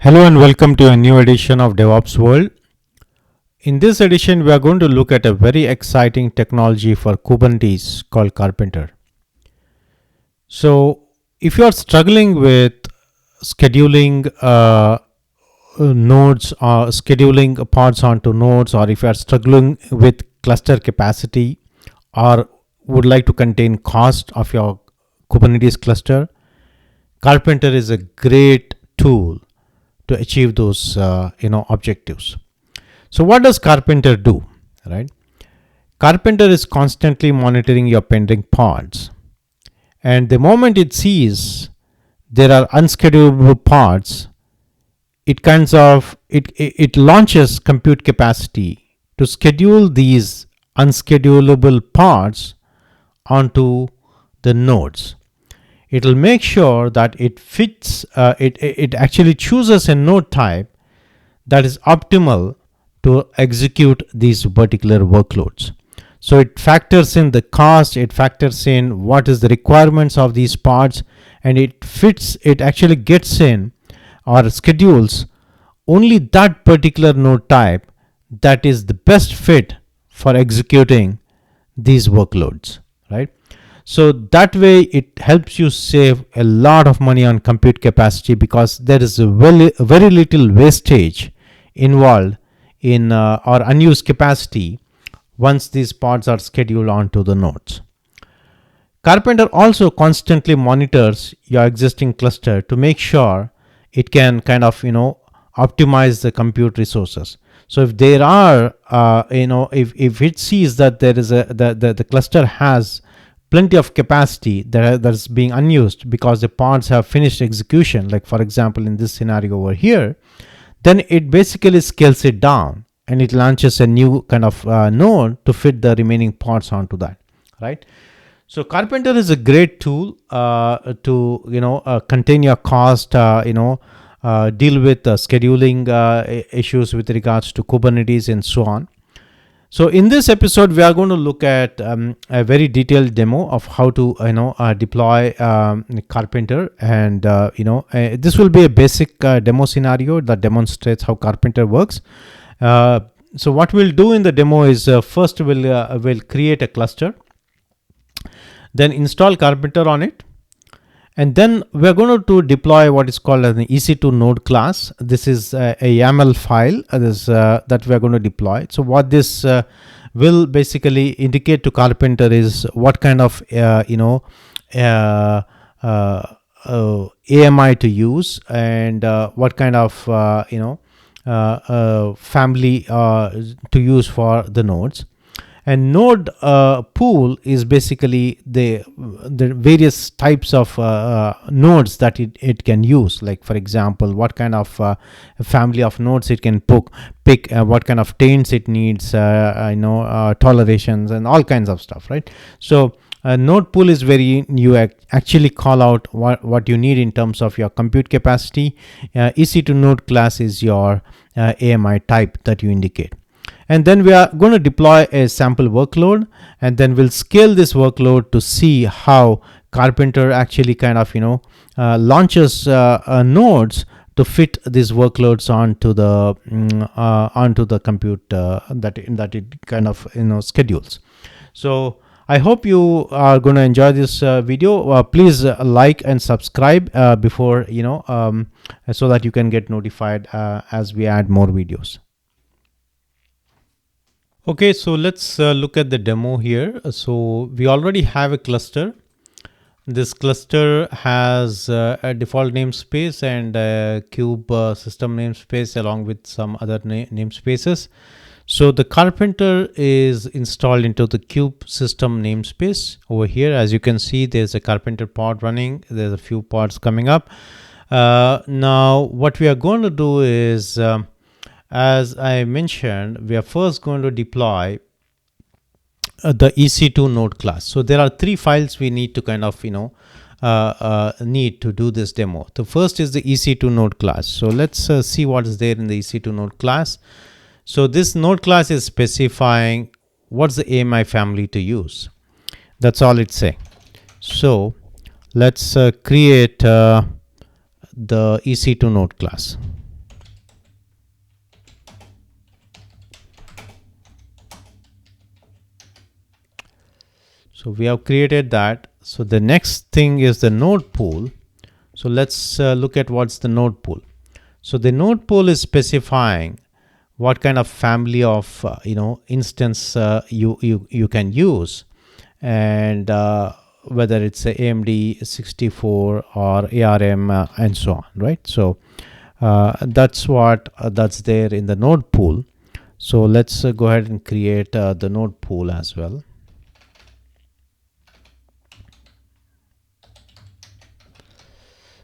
Hello and welcome to a new edition of DevOps World. In this edition, we are going to look at a very exciting technology for Kubernetes called Karpenter. So, if you are struggling with scheduling nodes or scheduling pods onto nodes, or if you are struggling with cluster capacity or would like to contain cost of your Kubernetes cluster, Karpenter is a great tool to achieve those objectives. So what does Karpenter do, right? Karpenter is constantly monitoring your pending pods, and the moment it sees there are unschedulable pods, it launches compute capacity to schedule these unschedulable pods onto the nodes. It will make sure that it fits, it actually chooses a node type that is optimal to execute these particular workloads. So it factors in the cost, it factors in what is the requirements of these pods, and it actually gets in or schedules only that particular node type that is the best fit for executing these workloads, right? So that way it helps you save a lot of money on compute capacity because there is a very little wastage involved in or unused capacity once these pods are scheduled onto the nodes. Karpenter also constantly monitors your existing cluster to make sure it can optimize the compute resources. So if there are if it sees that there is the cluster has plenty of capacity that's being unused because the pods have finished execution, like for example in this scenario over here, then it basically scales it down and it launches a new kind of node to fit the remaining pods onto that, right? So Karpenter is a great tool to contain your cost, deal with scheduling issues with regards to Kubernetes and so on. So in this episode, we are going to look at a very detailed demo of how to deploy Karpenter, and this will be a basic demo scenario that demonstrates how Karpenter works. So what we'll do in the demo is first we'll create a cluster, then install Karpenter on it, and then we're going to deploy what is called an EC2 node class. This is a YAML file that we're going to deploy. So what this will basically indicate to Karpenter is what kind of AMI to use, and what kind of family to use for the nodes. And node pool is basically the various types of nodes that it can use. Like for example, what kind of family of nodes it can pick, what kind of taints it needs, tolerations and all kinds of stuff, right? So node pool is where you actually call out what you need in terms of your compute capacity. EC2 node class is your AMI type that you indicate. And then we are going to deploy a sample workload, and then we'll scale this workload to see how Karpenter actually launches nodes to fit these workloads onto the compute that it schedules. So I hope you are going to enjoy this video. Please like and subscribe before so that you can get notified as we add more videos. Okay, so let's look at the demo here. So we already have a cluster. This cluster has a default namespace and a kube system namespace along with some other namespaces. So the Karpenter is installed into the kube system namespace over here. As you can see, there's a Karpenter pod running. There's a few pods coming up. Now what we are going to do is as I mentioned, we are first going to deploy the EC2 node class. So there are three files we need to need to do this demo. The first is the EC2 node class. So let's see what is there in the EC2 node class. So this node class is specifying what's the AMI family to use. That's all it's saying. So let's create the EC2 node class. So we have created that. So the next thing is the node pool. So let's look at what's the node pool. So the node pool is specifying what kind of family of instance you can use, and whether it's a AMD 64 or ARM and so on, right? So that's what that's there in the node pool. So let's go ahead and create the node pool as well.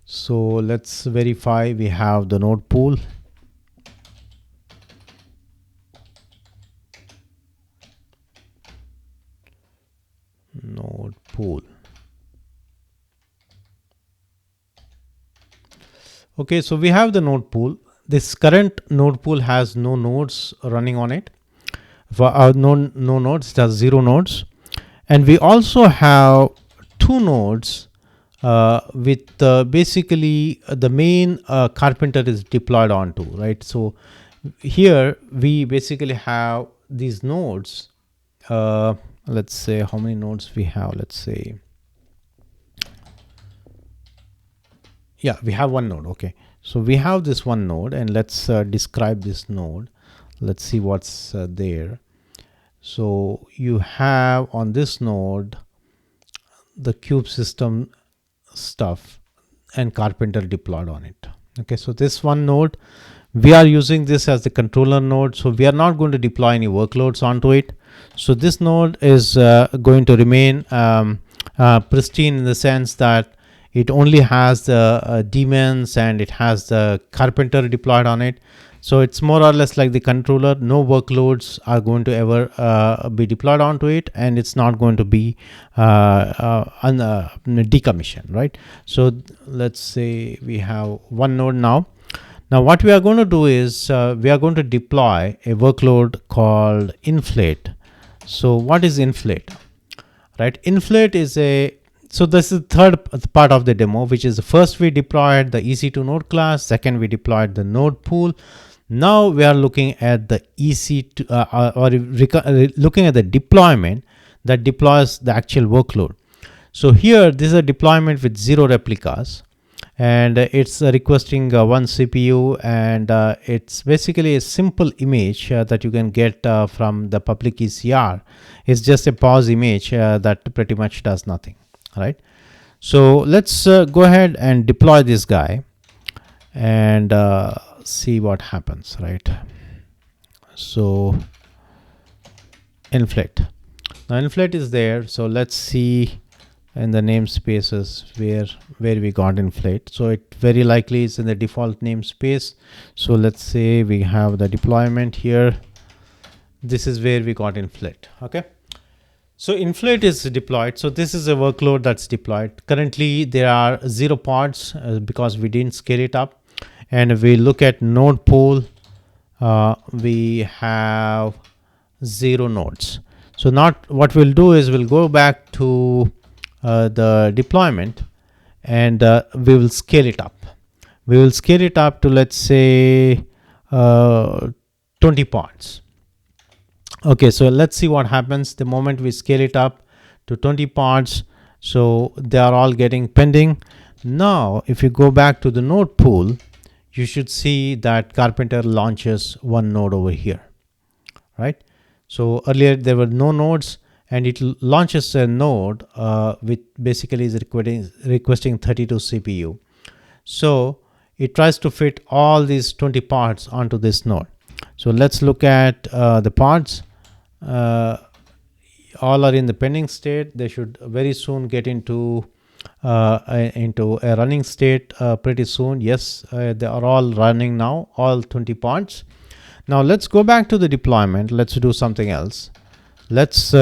So let's verify we have the node pool. Node pool. Okay, so we have the node pool. This current node pool has no nodes running on it. For our no nodes, it has 0 nodes. And we also have 2 nodes with basically the main Karpenter is deployed onto, right? So here we basically have these nodes. Let's say how many nodes we have. Let's say, yeah, we have 1 node. Okay, so we have this 1 node, and let's describe this node. Let's see what's there. So you have on this node the cube system stuff and Karpenter deployed on it. Okay, so this 1 node, we are using this as the controller node, so we are not going to deploy any workloads onto it. So this node is going to remain pristine in the sense that it only has the daemons and it has the Karpenter deployed on it. So it's more or less like the controller. No workloads are going to ever be deployed onto it, and it's not going to be decommissioned, right? So let's say we have 1 node now. Now what we are going to do is we are going to deploy a workload called inflate. So what is inflate? Right, inflate is so this is the third part of the demo, which is first we deployed the EC2 node class, second we deployed the node pool. Now we are looking at the EC2 looking at the deployment that deploys the actual workload. So here this is a deployment with 0 replicas, and it's requesting 1 CPU, and it's basically a simple image that you can get from the public ECR. It's just a pause image that pretty much does nothing, right? So let's go ahead and deploy this guy and see what happens, right? So inflate. Now inflate is there, so let's see in the namespaces where we got inflate. So it very likely is in the default namespace. So let's say we have the deployment here. This is where we got inflate. Okay, so inflate is deployed. So this is a workload that's deployed. Currently there are 0 pods because we didn't scale it up. And we look at node pool, we have 0 nodes. So not what we'll do is we'll go back to the deployment, and we will scale it up. We will scale it up to, let's say, 20 pods. Okay, so let's see what happens the moment we scale it up to 20 pods. So they are all getting pending. Now if you go back to the node pool, you should see that Karpenter launches 1 node over here, right? So earlier there were no nodes, and it launches a node which basically is requesting 32 CPU. So it tries to fit all these 20 pods onto this node. So let's look at the pods. All are in the pending state. They should very soon get into a running state pretty soon. Yes, they are all running now, all 20 pods. Now let's go back to the deployment. Let's do something else. Let's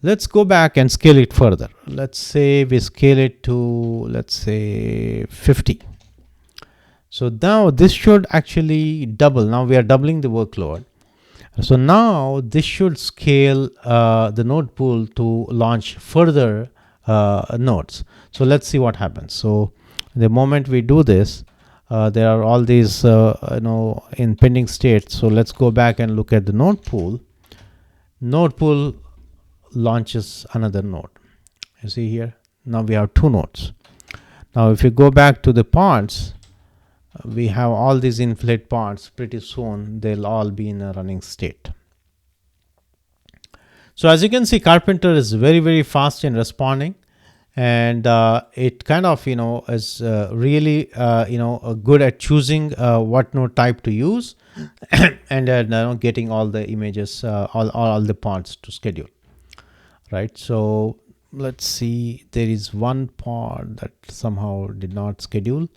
let's go back and scale it further. Let's say we scale it to, let's say, 50. So now this should actually double. Now we are doubling the workload. So now this should scale the node pool to launch further nodes. So let's see what happens. So the moment we do this, there are all these in pending state. So let's go back and look at the node pool. Node pool launches another node. You see here, now we have 2 nodes. Now if you go back to the pods, we have all these inflate pods. Pretty soon they'll all be in a running state. So as you can see, Karpenter is very, very fast in responding, and it kind of is really good at choosing what node type to use and getting all the images, all the pods to schedule, right? So let's see, there is one pod that somehow did not schedule.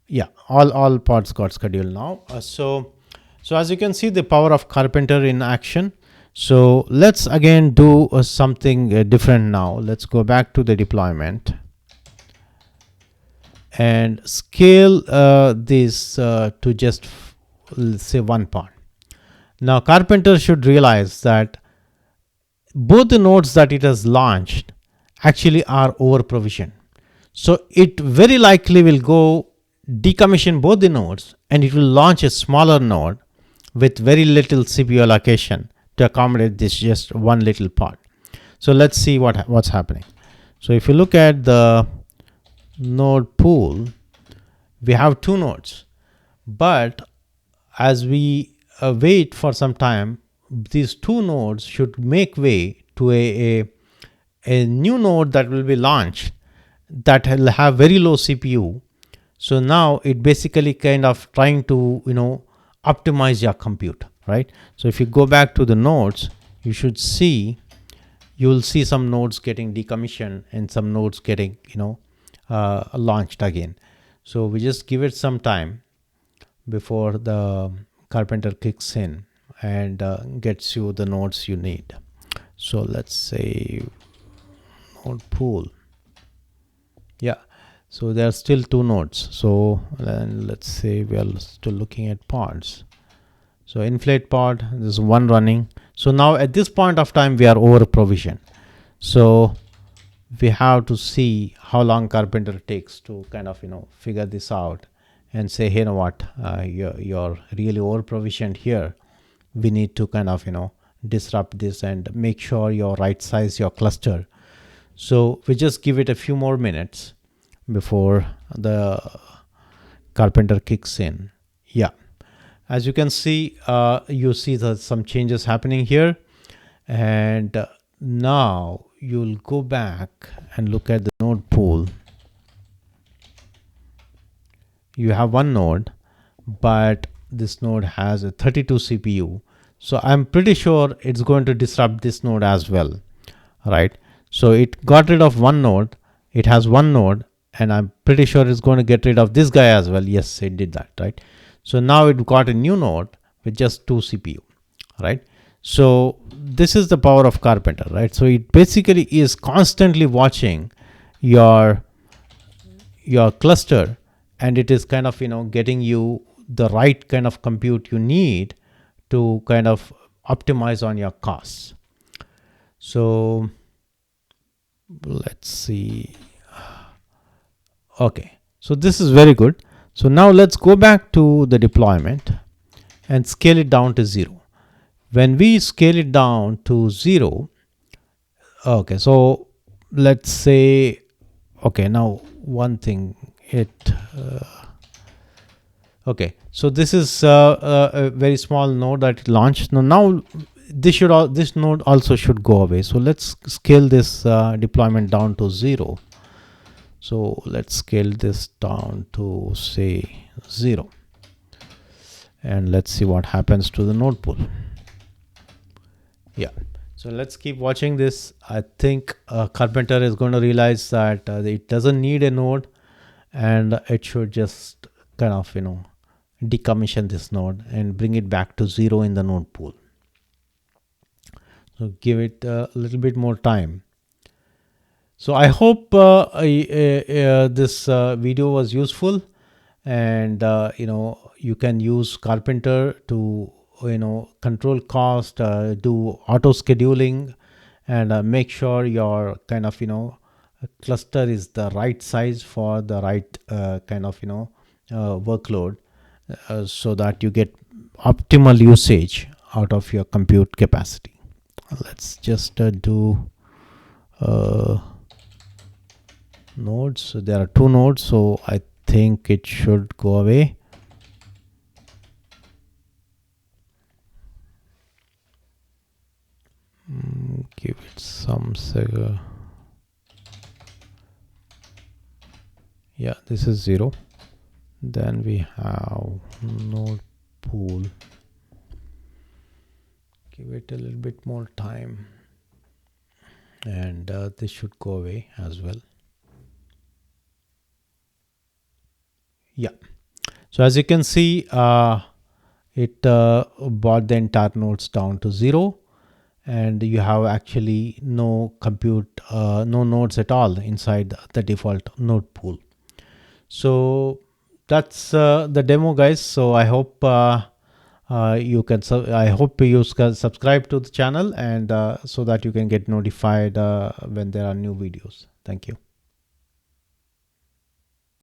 Yeah, all pods got scheduled now. So as you can see, the power of Karpenter in action. So let's again do something different now. Let's go back to the deployment and scale this to just say 1 pod. Now Karpenter should realize that both the nodes that it has launched actually are over provisioned. So it very likely will go decommission both the nodes, and it will launch a smaller node with very little CPU allocation to accommodate this just one little pod. So let's see what's happening. So if you look at the node pool, we have 2 nodes, but as we wait for some time, these 2 nodes should make way to a new node that will be launched that will have very low CPU. So now it basically kind of trying to optimize your compute, right? So if you go back to the nodes, you'll see some nodes getting decommissioned and some nodes getting launched again. So we just give it some time before the Karpenter kicks in and gets you the nodes you need. So let's say node pool. Yeah, so there are still 2 nodes. So let's say we are still looking at pods. So inflate pod, there's 1 running. So now at this point of time, we are over provision. So we have to see how long Karpenter takes to kind of figure this out and say, hey, you know what, you're really over provisioned here. We need to kind of disrupt this and make sure you right size your cluster. So we just give it a few more minutes before the Karpenter kicks in. Yeah, as you can see, you see that some changes happening here, and now you'll go back and look at the node pool. You have 1 node, but this node has a 32 CPU. So I'm pretty sure it's going to disrupt this node as well, right? So it got rid of 1 node. It has 1 node, and I'm pretty sure it's going to get rid of this guy as well. Yes, it did that, right? So now it got a new node with just 2 CPU, right? So this is the power of Karpenter, right? So it basically is constantly watching your cluster, and it is kind of getting you the right kind of compute you need to kind of optimize on your costs. So let's see. Okay, so this is very good. So now let's go back to the deployment and scale it down to 0. When we scale it down to 0, okay, so let's say, okay, now one thing, okay, so this is a very small node that it launched. Now this node also should go away. So let's scale this deployment down to 0. So let's scale this down to say 0, and let's see what happens to the node pool. Yeah, so let's keep watching this. I think Karpenter is going to realize that it doesn't need a node, and it should just kind of decommission this node and bring it back to 0 in the node pool. So give it a little bit more time. So I hope this video was useful, and you can use Karpenter to control cost, do auto scheduling, and make sure your kind of cluster is the right size for the right kind of workload so that you get optimal usage out of your compute capacity. Let's just do nodes. So there are 2 nodes, so I think it should go away. Give it some second. Yeah, this is 0. Then we have node pool. Give it a little bit more time, and this should go away as well. Yeah, so as you can see, it brought the entire nodes down to 0, and you have actually no nodes at all inside the default node pool. So that's the demo, guys. So I hope you can subscribe to the channel, and so that you can get notified when there are new videos. Thank you.